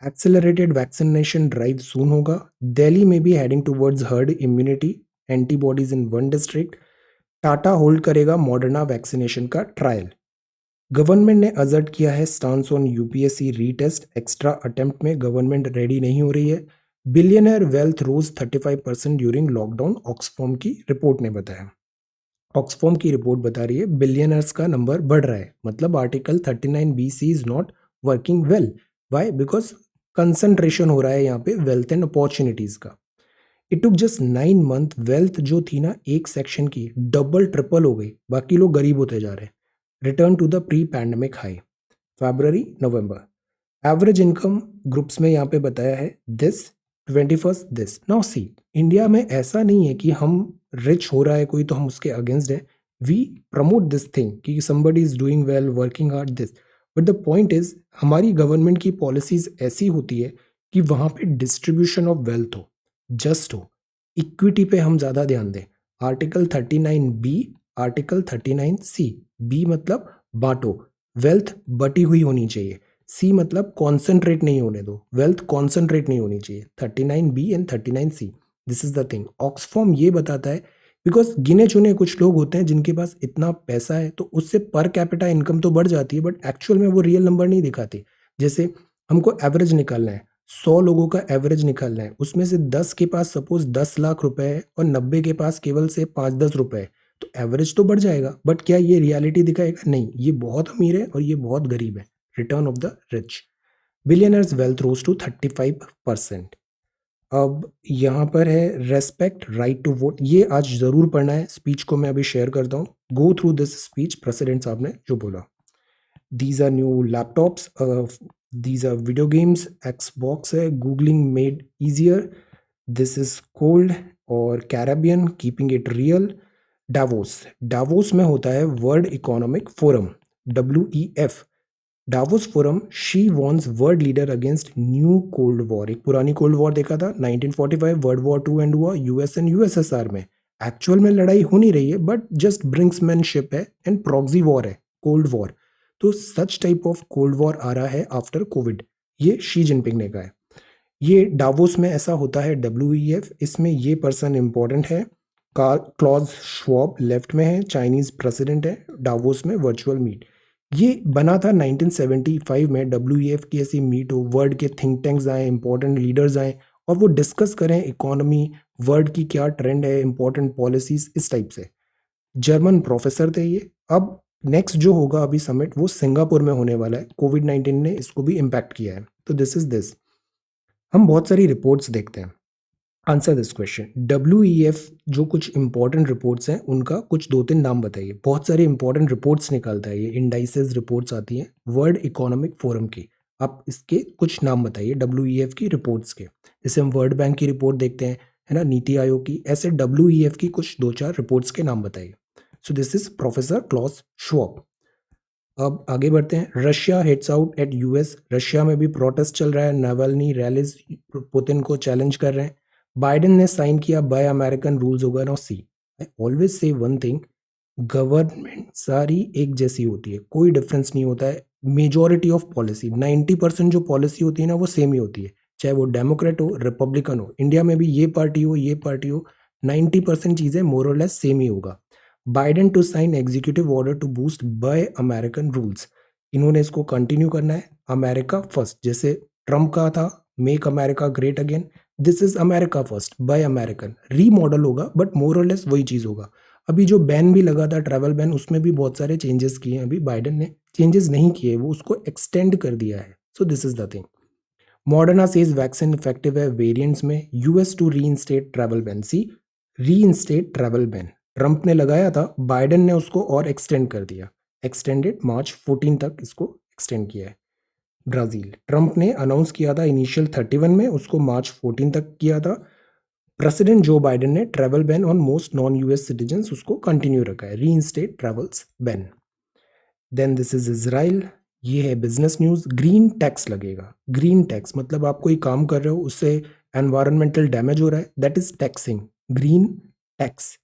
Accelerated vaccination drive soon होगा। दिल्ली में भी heading towards herd immunity, antibodies in 1 district. Tata hold करेगा मॉडर्ना वैक्सीनेशन का ट्रायल। गवर्नमेंट ने अजर्ट किया है stance on UPSC retest extra attempt में गवर्नमेंट रेडी नहीं हो रही है। Billionaire wealth rose 35% during lockdown, Oxfam की रिपोर्ट ने बताया। ऑक्सफॉर्म की रिपोर्ट बता रही है बिलियनर्स का नंबर बढ़ रहा है, मतलब article 39BC is not working well. Why? Because concentration हो रहा है यहाँ पे वेल्थ एंड अपॉर्चुनिटीज का। It took just 9 month, wealth जो थी ना एक सेक्शन की, डबल ट्रिपल हो गई, बाकी लोग गरीब होते जा रहे हैं। Return to the pre pandemic high, February November. Average income groups में यहाँ पे बताया है this 21st this. Now see, India में ऐसा नहीं है कि हम रिच हो रहा है कोई तो हम उसके अगेंस्ट है। वी प्रमोट दिस थिंग कि somebody is doing well, working hard, this. But the point is, हमारी गवर्नमेंट की पॉलिसीज ऐसी होती है कि वहाँ पे डिस्ट्रीब्यूशन ऑफ वेल्थ हो, जस्ट हो, इक्विटी पे हम ज़्यादा ध्यान दें। Article 39B, article 39C। B मतलब बांटो, वेल्थ बटी हुई होनी चाहिए। सी मतलब कॉन्सेंट्रेट नहीं होने दो, वेल्थ कॉन्सेंट्रेट नहीं होनी चाहिए। 39B and 39C, this is the thing. ऑक्सफॉर्म ये बताता है बिकॉज गिने चुने कुछ लोग होते हैं जिनके पास इतना पैसा है तो उससे पर कैपिटा इनकम तो बढ़ जाती है, बट एक्चुअल में वो रियल नंबर नहीं दिखाती। जैसे हमको एवरेज निकालना है, 100 लोगों का एवरेज निकालना है, उसमें से 10 के पास सपोज 10 लाख रुपए है और 90 के पास केवल से 5-10 रुपए है, तो एवरेज तो बढ़ जाएगा, बट क्या ये रियलिटी दिखाएगा? नहीं, ये बहुत अमीर है और ये बहुत गरीब है। Return of the rich, billionaires wealth rose to 35%। अब यहाँ पर है रेस्पेक्ट राइट टू वोट, ये आज जरूर पढ़ना है, स्पीच को मैं अभी शेयर करता हूँ। Go through this speech, president साहब ने जो बोला। These are new laptops, these are video games, Xbox है, googling made easier, this is cold और Caribbean, keeping it real. Davos, Davos में होता है world economic forum, WEF, Davos forum. Xi warns world leader against new cold war, एक पुरानी cold war देखा था 1945, world war 2 end हुआ US and USSR में। एक्चुअल में लड़ाई हो नहीं रही है, बट जस्ट ब्रिंक्समैनशिप है एंड प्रॉक्सी वॉर है, कोल्ड वॉर। तो such type of cold war आ रहा है आफ्टर कोविड, ये शी जिनपिंग ने कहा है। ये डावोस में ऐसा होता है WEF, इसमें ये पर्सन इंपॉर्टेंट है, कार्ल क्लॉज श्वाब लेफ्ट में है, चाइनीज प्रेसिडेंट है, डावोस में वर्चुअल मीट। ये बना था 1975 में, WEF की ऐसी मीट हो, वर्ल्ड के थिंक टैंक्स आए, इंपॉर्टेंट लीडर्स आए और वो डिस्कस करें इकोनॉमी, वर्ल्ड की क्या ट्रेंड है, इंपॉर्टेंट पॉलिसीज, इस टाइप से। जर्मन प्रोफेसर थे ये। अब नेक्स्ट जो होगा अभी समिट, वो सिंगापुर में होने वाला है। कोविड-19 ने इसको भी इम्पैक्ट किया है, तो दिस इज दिस। हम बहुत सारी रिपोर्ट्स देखते हैं। आंसर दिस क्वेश्चन, WEF जो कुछ इंपॉर्टेंट रिपोर्ट्स हैं उनका कुछ 2-3 नाम बताइए। बहुत सारी इंपॉर्टेंट रिपोर्ट्स निकालता है ये, इंडाइसेस रिपोर्ट्स आती हैं वर्ल्ड इकोनॉमिक फोरम की। आप इसके कुछ नाम बताइए WEF की रिपोर्ट्स के। जैसे हम वर्ल्ड बैंक की रिपोर्ट देखते हैं, है ना, नीति आयोग की, ऐसे WEF की कुछ 2-4 रिपोर्ट्स के नाम बताइए। So this is professor Klaus Schwab. अब आगे बढ़ते हैं। Russia hits out at US, Russia में भी प्रोटेस्ट चल रहा है, नावल्नी रैलीज पुतिन को चैलेंज कर रहे हैं। बाइडेन ने साइन किया बाय अमेरिकन रूल्स होगा। Now see, I always say one thing, government सारी एक जैसी होती है, कोई डिफरेंस नहीं होता है। मेजोरिटी ऑफ पॉलिसी 90% जो पॉलिसी होती है ना वो सेम ही होती है, चाहे वो डेमोक्रेट हो रिपब्लिकन हो, इंडिया में भी ये पार्टी हो ये पार्टी हो, 90% चीज़ें मोर और लेस सेम ही होगा। Biden to sign executive order to boost buy American rules, इन्होंने इसको कंटिन्यू करना है। अमेरिका फर्स्ट, जैसे ट्रम्प का था make America great again, this is America first by American, remodel होगा बट मोर और लेस वही चीज़ होगा। अभी जो बैन भी लगा था ट्रैवल बैन, उसमें भी बहुत सारे चेंजेस किए हैं, अभी बाइडेन ने चेंजेस नहीं किए, वो उसको एक्सटेंड कर दिया है। So this is the thing. Moderna says vaccine effective है वेरिएंट्स में। US to reinstate travel ban, see reinstate travel ban Trump ने लगाया था, बाइडेन ने उसको और एक्सटेंड कर दिया, एक्सटेंडेड मार्च 14 तक इसको एक्सटेंड किया है। ब्राजील, ट्रंप ने अनाउंस किया था इनिशियल 31 में, उसको मार्च 14 तक किया था। प्रेसिडेंट जो बाइडेन ने travel ban on most non US citizen उसको कंटिन्यू रखा है, reinstate travels ban. Then this is Israel, ये है बिजनेस न्यूज। ग्रीन टैक्स लगेगा, ग्रीन टैक्स मतलब आप कोई काम कर रहे हो उससे एनवायरमेंटल डैमेज हो रहा है, that is taxing, green tax.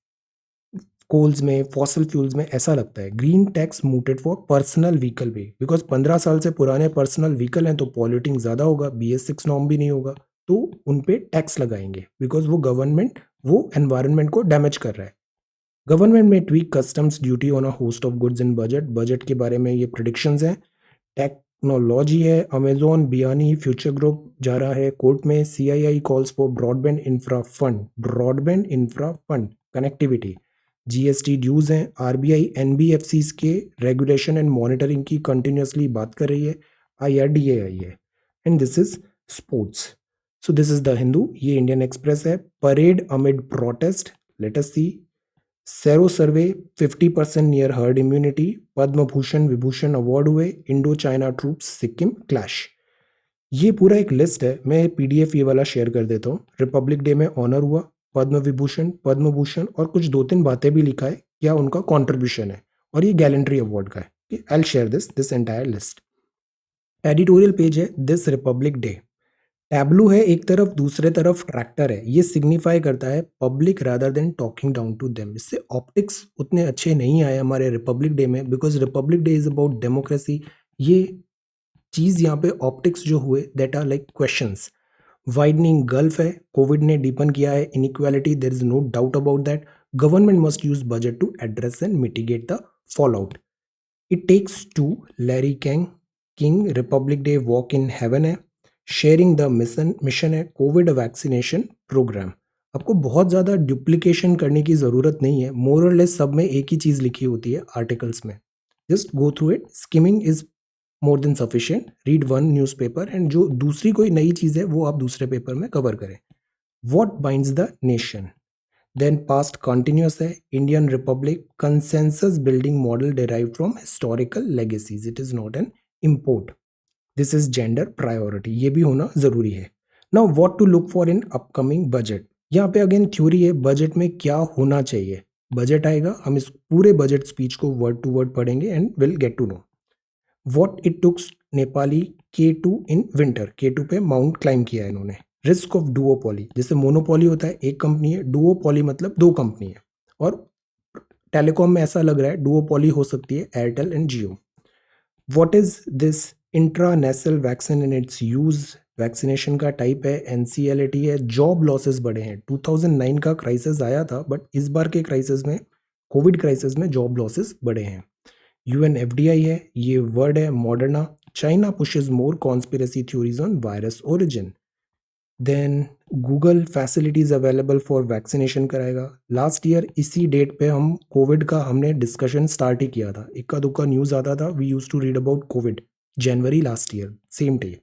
Coals में, फॉसल फ्यूल्स में ऐसा लगता है। Green tax mooted for personal vehicle भी, बिकॉज 15 साल से पुराने पर्सनल व्हीकल हैं तो पॉल्यूटिंग ज़्यादा होगा, BS6 नॉर्म भी नहीं होगा, तो उन पे टैक्स लगाएंगे बिकॉज वो गवर्नमेंट वो एनवायरनमेंट को डैमेज कर रहा है। गवर्नमेंट में tweak customs duty on a host of goods in budget, budget के बारे में ये प्रिडिक्शंस हैं। टेक्नोलॉजी है, अमेजोन बियानी फ्यूचर ग्रुप जा रहा है कोर्ट में। CII calls for broadband infra fund, broadband infra fund, connectivity. GST dues हैं। RBI NBFCs के रेगुलेशन एंड मॉनिटरिंग की कंटिन्यूसली बात कर रही है। IRDA आई है। And this is sports. So this is the Hindu, ये इंडियन एक्सप्रेस है। Parade amid protest, let us see. Sero survey 50% near herd immunity, Padma Bhushan Vibhushan award हुए। Indo China troops Sikkim clash. ये पूरा एक लिस्ट है, मैं PDF ये वाला शेयर कर देता हूँ। रिपब्लिक डे में ऑनर हुआ, पद्म विभूषण पद्म भूषण और कुछ 2-3 बातें भी लिखा है क्या उनका कॉन्ट्रीब्यूशन है, और ये गैलेंट्री अवार्ड का है। I will share this entire list. Editorial page है दिस रिपब्लिक डे, टैब्लू है एक तरफ, दूसरे तरफ ट्रैक्टर है, ये सिग्निफाई करता है public rather than talking down to them. इससे ऑप्टिक्स उतने अच्छे नहीं आए हमारे रिपब्लिक डे में, because Republic Day is about democracy. ये चीज़ यहाँ पे ऑप्टिक्स जो हुए that are like questions. Widening gulf है, कोविड ने डीपन किया है inequality, there is no doubt about that. Government must use budget to address and mitigate the fallout. It takes two. Larry King Republic Day Walk in Heaven है. Sharing the mission है Covid vaccination programme. आपको बहुत ज़्यादा duplication करने की ज़रूरत नहीं है. मोर और लेस सब में एक ही चीज़ लिखी होती है आर्टिकल्स में. Just go through it. Skimming is more than sufficient. Read one newspaper and जो दूसरी कोई नई चीज़ है वो आप दूसरे पेपर में कवर करें. What binds the nation. Then past continuous है. Indian republic consensus building model derived from historical legacies. It is not an import. This is gender priority. ये भी होना ज़रूरी है. Now what to look for in upcoming budget. यहाँ पे again theory है budget में क्या होना चाहिए. बजट आएगा, हम इस पूरे बजट स्पीच को वर्ड टू वर्ड पढ़ेंगे and will get to know. What it took Nepali K2 in winter. K2 पे माउंट क्लाइम किया है इन्होंने. Risk of duopoly. जैसे मोनोपोली होता है एक कंपनी है, डुओपोली मतलब दो कंपनी है. और टेलीकॉम में ऐसा लग रहा है डुओपोली हो सकती है Airtel and Jio. What is this intranational vaccine and its use. Vaccination का टाइप है, NCLAT है. जॉब लॉसेस बढ़े हैं. 2009 का क्राइसिस आया था बट इस बार के क्राइसिस में, कोविड क्राइसिस में जॉब लॉसेस बढ़े हैं. UNFDI है, ये वर्ड है. Moderna. China pushes more conspiracy theories on virus origin. Then Google facilities available for vaccination कराएगा. लास्ट ईयर इसी डेट पे हम कोविड का हमने डिस्कशन स्टार्ट ही किया था. इक्का दुक्का न्यूज़ आता था. We use to read about Covid. January last year same day.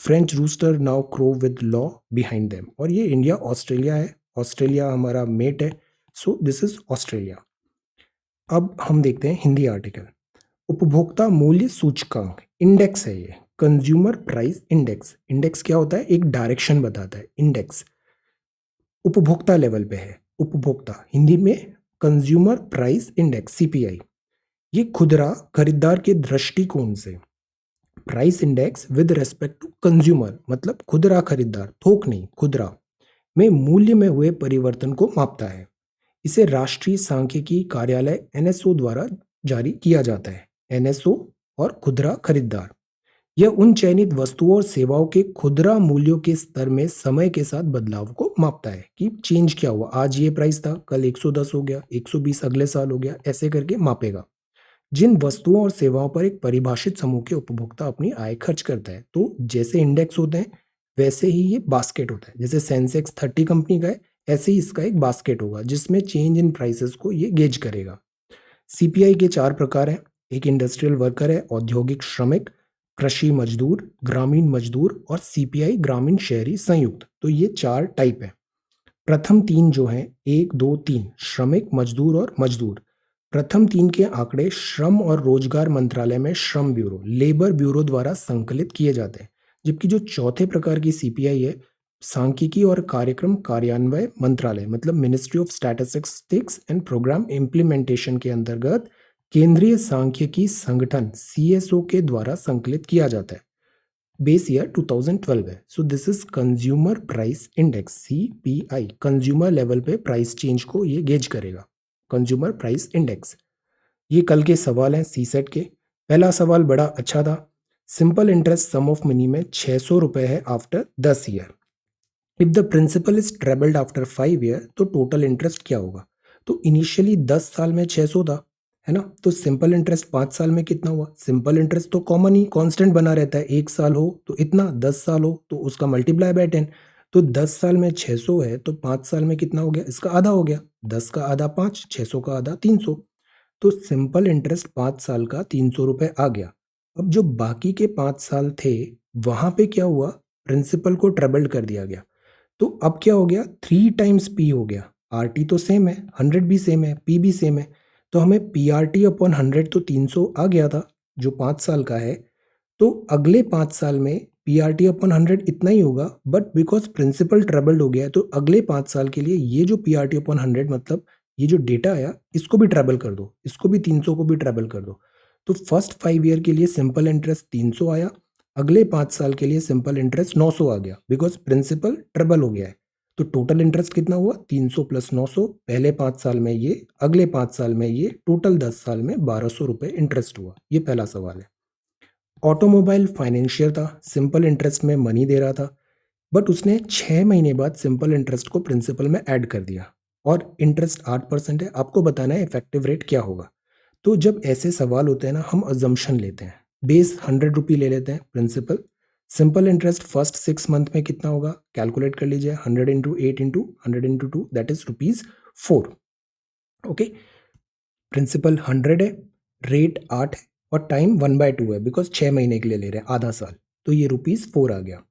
French rooster now crow with law behind them. और ये इंडिया ऑस्ट्रेलिया है. ऑस्ट्रेलिया हमारा मेट है. So this is Australia. अब हम देखते हैं हिंदी आर्टिकल. उपभोक्ता मूल्य सूचकांक इंडेक्स है ये. Consumer price index. इंडेक्स क्या होता है? एक डायरेक्शन बताता है. इंडेक्स उपभोक्ता लेवल पे है. उपभोक्ता हिंदी में कंज्यूमर प्राइस इंडेक्स CPI. ये खुदरा खरीदार के दृष्टिकोण से. Price index with respect to consumer मतलब खुदरा खरीदार, थोक नहीं, खुदरा में मूल्य में हुए परिवर्तन को मापता है. इसे राष्ट्रीय सांख्यिकी कार्यालय NSO द्वारा जारी किया जाता है. NSO और खुदरा खरीदार. यह उन चयनित वस्तुओं और सेवाओं के खुदरा मूल्यों के स्तर में समय के साथ बदलाव को मापता है कि चेंज क्या हुआ. आज ये प्राइस था, कल 110 हो गया, 120 अगले साल हो गया, ऐसे करके मापेगा. जिन वस्तुओं और सेवाओं पर एक परिभाषित समूह के उपभोक्ता अपनी आय खर्च करता है. तो जैसे इंडेक्स होते हैं वैसे ही ये बास्केट होता है. जैसे सेंसेक्स 30 कंपनी का है, ऐसे ही इसका एक बास्केट होगा जिसमें चेंज इन प्राइसेस को ये गेज करेगा. CPI के 4 प्रकार हैं. एक इंडस्ट्रियल वर्कर है, औद्योगिक श्रमिक, कृषि मजदूर, ग्रामीण मजदूर और CPI ग्रामीण शहरी संयुक्त. तो ये 4 टाइप है. प्रथम 3 जो हैं 1, 2, 3 श्रमिक, मजदूर और मजदूर. प्रथम 3 के आंकड़े श्रम और रोजगार मंत्रालय में श्रम ब्यूरो, लेबर ब्यूरो द्वारा संकलित किए जाते हैं. जबकि जो चौथे प्रकार की CPI है, सांख्यिकी और कार्यक्रम कार्यान्वयन मंत्रालय मतलब ministry of statistics and programme implementation के अंतर्गत केंद्रीय सांख्यिकी संगठन CSO के द्वारा संकलित किया जाता है. बेस ईयर 2012 है. So this is consumer price index CPI. Consumer level पे प्राइस चेंज को ये गेज करेगा. Consumer price index. ये कल के सवाल हैं CSET के. पहला सवाल बड़ा अच्छा था. Simple interest sum of money में 600 रुपए है after 10 year. If the principal is trebled after 5 year तो टोटल इंटरेस्ट क्या होगा. तो इनिशियली 10 साल में 600 था, है ना. तो सिंपल इंटरेस्ट 5 साल में कितना हुआ. सिंपल इंटरेस्ट तो कॉमन ही कांस्टेंट बना रहता है. 1 साल हो तो इतना, 10 साल हो तो उसका मल्टीप्लाई बाय 10. तो 10 साल में 600 है तो 5 साल में कितना हो गया, इसका आधा हो गया. 10 का आधा 5, 600 का आधा 300. तो सिंपल इंटरेस्ट 5 साल का 300 रुपए आ गया. अब जो बाकी के 5 साल थे वहां पे क्या हुआ, प्रिंसिपल को ट्रेबल्ड कर दिया गया. तो अब क्या हो गया, 3 टाइम्स P हो गया. RT तो सेम है, 100 भी सेम है, P भी सेम है. तो हमें PRT अपॉन 100 तो 300 आ गया था जो 5 साल का है. तो अगले 5 साल में PRT अपॉन 100 इतना ही होगा. बट बिकॉज प्रिंसिपल ट्रेबल्ड हो गया है तो अगले 5 साल के लिए ये जो PRT अपॉन 100 मतलब ये जो डेटा आया इसको भी ट्रेबल कर दो, इसको भी 300 को भी ट्रेबल कर दो. तो फर्स्ट 5 ईयर के लिए सिंपल इंटरेस्ट 300 आया. अगले 5 साल के लिए सिंपल इंटरेस्ट 900 आ गया बिकॉज प्रिंसिपल ट्रेबल हो गया है. तो टोटल इंटरेस्ट कितना हुआ, 300 प्लस 900. पहले 5 साल में ये, अगले 5 साल में ये, टोटल 10 साल में 1200 रुपए इंटरेस्ट हुआ. ये पहला सवाल है. ऑटोमोबाइल फाइनेंशियर था, सिंपल इंटरेस्ट में मनी दे रहा था बट उसने 6 महीने बाद सिंपल इंटरेस्ट को प्रिंसिपल में ऐड कर दिया. और इंटरेस्ट 8% है, आपको बताना है इफेक्टिव रेट क्या होगा। तो जब ऐसे सवाल होते हैं ना, हम अजम्पशन लेते हैं। बेस 100 रुपी ले लेते हैं principal. Simple interest first 6 month में कितना होगा, कैलकुलेट कर लीजिए। 100 into 8 into 100 into 2 that is ₹4। Okay, principal 100 है, रेट 8 है और टाइम 1/2 है, बिकॉज 6 महीने के लिए ले रहे हैं, आधा साल। तो ये ₹4 आ गया।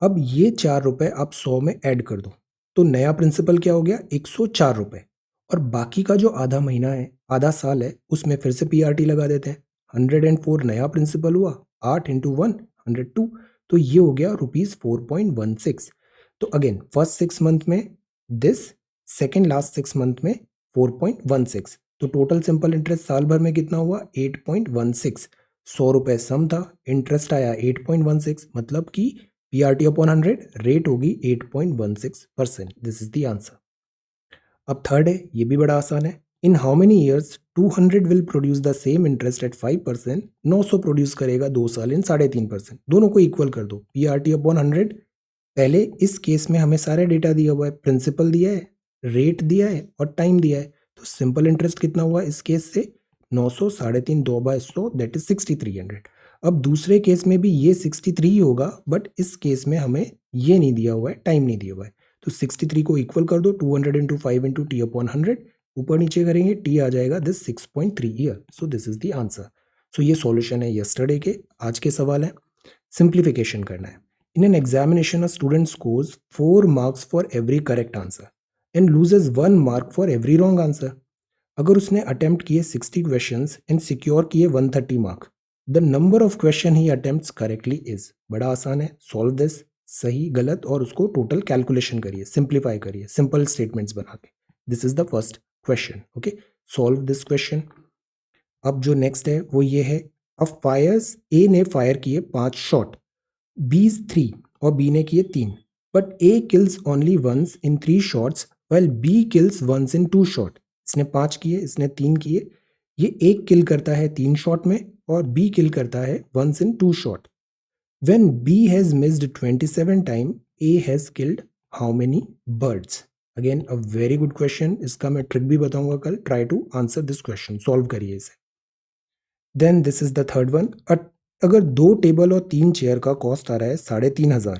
अब ये 4 रुपए आप 100 में ऐड कर दो, तो नया प्रिंसिपल क्या हो गया, 104 रुपए। और बाकी का जो आधा महीना है, आधा साल है, उसमें फिर से पीआरटी लगा देते हैं। 104 नया प्रिंसिपल हुआ, 8 इंटू 1 102, तो ये हो गया ₹4.16। तो अगेन फर्स्ट 6 मंथ में दिस, सेकेंड लास्ट 6 मंथ में 4.16, तो टोटल सिंपल इंटरेस्ट साल भर में कितना हुआ, 8.16। 100 रुपए सम था, इंटरेस्ट आया 8.16, मतलब कि PRT अपॉन 100 रेट होगी 8.16%। This is the answer. अब थर्ड है, ये भी बड़ा आसान है। In how many years 200 will produce the same interest eight 5%। 900 produce करेगा 2 साल इन 3.5%। दोनों को इक्वल कर दो, PRT अपॉन 100। पहले इस केस में हमें सारे डेटा दिया हुआ है, प्रिंसिपल दिया है, रेट दिया है और टाइम दिया है। तो सिंपल इंटरेस्ट कितना हुआ इस केस से, 900, 3.5 2/100 दैट इज 6300। अब दूसरे केस में भी ये 63 ही होगा, बट इस केस में हमें ये नहीं दिया हुआ है, टाइम नहीं दिया हुआ है। तो 63 को इक्वल कर दो, 200 इंटू 5 इंटू टी अपॉन 100, ऊपर नीचे करेंगे टी आ जाएगा this 6.3 year. So this is the answer. So ये सॉल्यूशन है यस्टरडे के, आज के सवाल है। सिंप्लीफिकेशन करना है। In an examination, a student scores 4 marks for every correct answer and loses 1 mark for every wrong answer. अगर उसने अटेम्प्ट किए 60 क्वेश्चंस एंड सिक्योर किए 130 mark, the number of question he attempts correctly is. बड़ा आसान है, solve this, सही गलत और उसको टोटल कैलकुलेशन करिए, सिंप्लीफाई करिए सिंपल स्टेटमेंट्स बना के। This is the first question. Okay, solve this question. अब जो नेक्स्ट है वो ये है, अब फायर्स, ए ने फायर किए 5 शॉट, बी 3 और बी ने किए 3, but A kills only once in 3 shots well B kills once in 2 shot. इसने 5 किए, इसने 3 किए, ये एक किल करता है 3 शॉट में और बी किल करता है once in 2 shot. When B has missed 27 time, A has killed how many birds. Again a very good question, इसका मैं ट्रिक भी बताऊंगा कल। Try to answer this question, solve करिए इसे। Then this is the third one. अगर 2 table और 3 chair का कॉस्ट आ रहा है 3,500,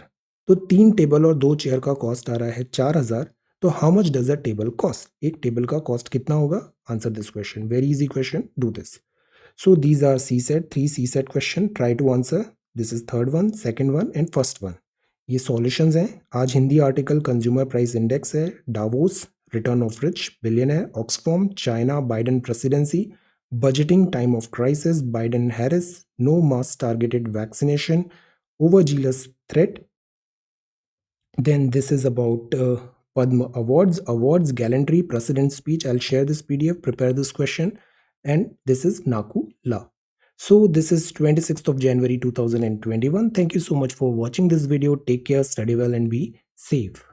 तो 3 टेबल और 2 चेयर का कॉस्ट आ रहा है 4,000, तो how much does a table cost, एक टेबल का कॉस्ट कितना होगा। Answer this question, very easy question, do this. So these are C set, 3 C set question, try to answer. This is third one, second one and first one. ये solutions हैं। आज Hindi article consumer price index है, Davos, return of rich billionaire, Oxfam, China, Biden presidency, budgeting, time of crisis, Biden Harris, no mass targeted vaccination, overzealous threat. Then this is about Padma awards, gallantry, president speech. I'll share this PDF, prepare this question, and this is Naku La. So this is 26th of January 2021. Thank you so much for watching this video. Take care, study well, and be safe.